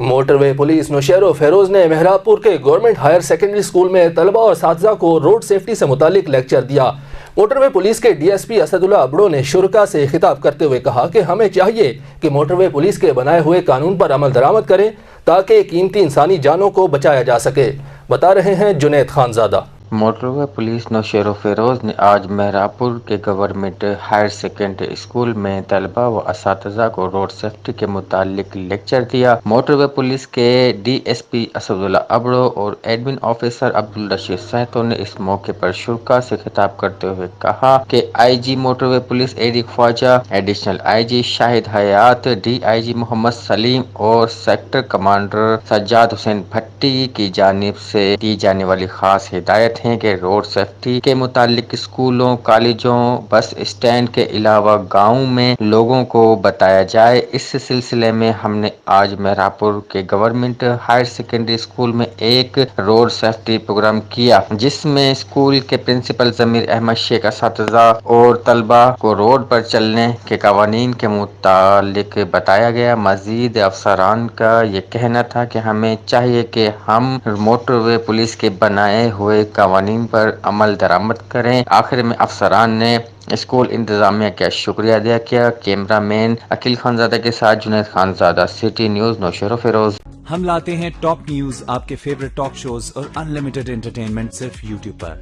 Motor وے police نوشہر و فیروز نے مہراب کے گورنمنٹ ہائر سیکنڈری اسکول میں طلبہ اور اساتذہ کو روڈ سیفٹی سے متعلق لیکچر دیا۔ موٹر وے پولیس کے ڈی ایس پی اسد اللہ ابڑو نے شرکاء سے خطاب کرتے ہوئے کہا کہ ہمیں چاہیے کہ موٹر وے پولیس کے بنائے ہوئے قانون پر عمل درآمد کریں تاکہ قیمتی انسانی جانوں کو بچایا جا سکے۔ بتا رہے ہیں جنید خان زادہ۔ موٹر وے پولیس نوشہر و فیروز نے آج مہراب کے گورنمنٹ ہائر سیکنڈری اسکول میں طلبہ و اساتذہ کو روڈ سیفٹی کے متعلق لیکچر دیا۔ موٹر وے پولیس کے ڈی ایس پی اسد اللہ ابڑو اور ایڈمن آفیسر عبدالرشید سہتو نے اس موقع پر شرکاء سے خطاب کرتے ہوئے کہا کہ I G motorway police A D Khawaja, additional I G Shahid Hayat, D I G Muhammad Saleem اور سیکٹر کمانڈر سجاد حسین بھٹی کی جانب سے دی جانے والی خاص ہدایت ہیں کہ روڈ سیفٹی کے متعلق اسکولوں، کالجوں، بس اسٹینڈ کے علاوہ گاؤں میں لوگوں کو بتایا جائے۔ اس سلسلے میں ہم نے آج مہراب کے گورنمنٹ ہائر سیکنڈری اسکول میں ایک روڈ سیفٹی پروگرام کیا، جس میں اسکول کے پرنسپل ضمیر احمد شیخ اساتذہ اور طلبہ کو روڈ پر چلنے کے قوانین کے متعلق بتایا گیا۔ مزید افسران کا یہ کہنا تھا کہ ہمیں چاہیے کہ ہم موٹر وے پولیس کے بنائے ہوئے قوانین پر عمل درآمد کریں۔ آخر میں افسران نے اسکول انتظامیہ کا شکریہ ادا کیا۔ کیمرہ مین عقیل خان زادہ کے ساتھ جنید خان زادہ، سٹی نیوز، نوشہر و فیروز۔ ہم لاتے ہیں ٹاپ نیوز، آپ کے فیورٹ ٹاک شوز اور انلمیٹڈ انٹرٹینمنٹ صرف یوٹیوب پر۔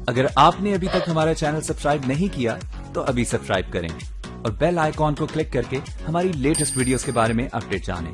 اگر آپ نے ابھی تک ہمارا چینل سبسکرائب نہیں کیا تو ابھی سبسکرائب کریں اور بیل آئیکن کو کلک کر کے ہماری لیٹسٹ ویڈیوز کے بارے میں اپڈیٹ جانیں۔